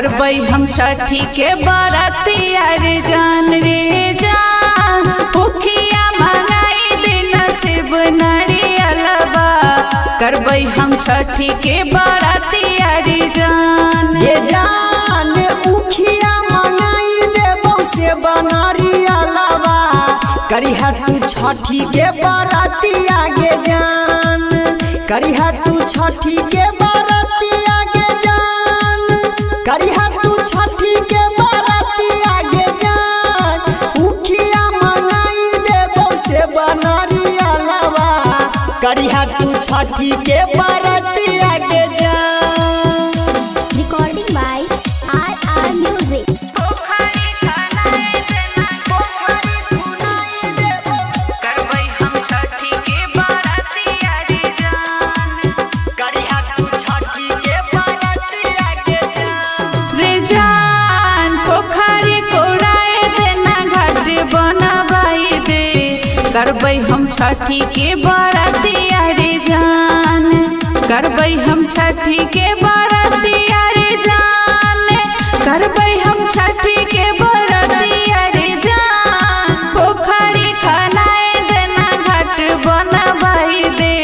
करबै हम छठी के बरतिया रे जान रे जान। भूखिया मंगाई दे नसीब नारियलबा, करबै हम छठी के बरतिया रे जान। ये जान भूखिया मंगाई देबो से नारियलबा, करिहा तू छठी के बरतिया गे जान। करिहा तू छठी के बरतिया गे जान। करिहा तू छठी के बरतिया गे जान। भूखिया मंगाई देबो से नारियलबा, करिहा तू छठी के बरतिया गे जान। Recording by RR Music. करबै हम छठी के बरतिया रे जान। करिहा तू छठी के बरतिया गे जान। रे जान पोखरी कोड़ाए देना घाट बनवाई दे, करबै हम छठी के बरतिया रे जान। करबै हम छठी के बरतिया रे जान। करबै हम छठी के बरतिया रे जान। पोखरी खनाए देना घाट बनवाई दे,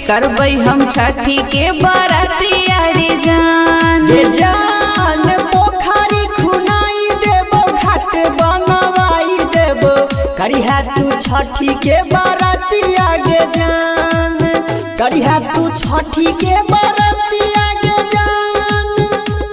करबै हम छठी के बरतिया रे जान। ये जान पोखरी खुनाई देबो घाट बनवाई देबो, करिहा तू छठी के बरतिया गे जान। करिहा तू छठी के बरतिया गे जान।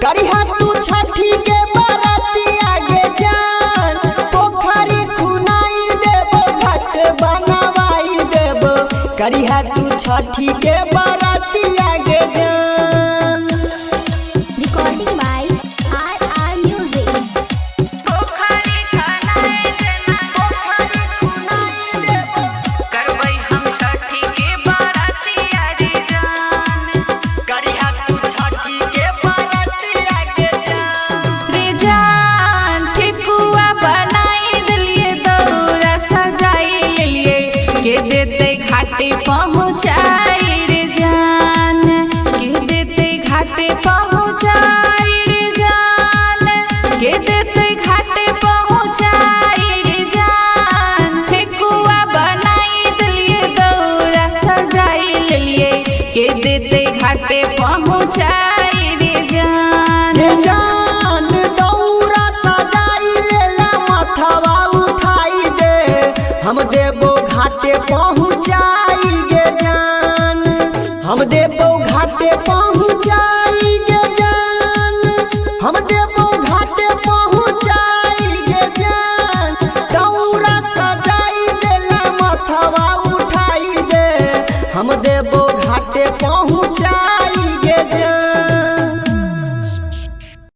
करिहा तू छठी के बरतिया गे जान। पोखरी खुनाई देबो घाट बनवाई देबो, करिहा तू छठी के बरतिया गे जान। Recording by RR Music. पोखरी खनाए देना करबै हम छठी के बरतिया रे जान। करिहा तू छठी के बरतिया गे जान। रे जान ठेकुआ बनाई देलिए, दौरा सजाई लेलिए, के देते घाटे पहुँचाई रे जान। के देते घाटे पहुँचाई रे जान। के देते घाटे पहुँचाई रे जान। ठेकुआ बनाई देलिए, दौरा सजाई लेलिए, के देते घाटे पहुँचाई रे जान। ये जान दौरा सजाई लेला मथवा उठाई दे, हम देबो घाटे पहुँचाई गे जान। हम देबो घाटे पहुँचाई गे जान। हम देबो घाटे पहुँचाई गे जान। दौरा सजाई देला मथवा उठाई दे, हम देबो घाटे पहुँचाई गे जान।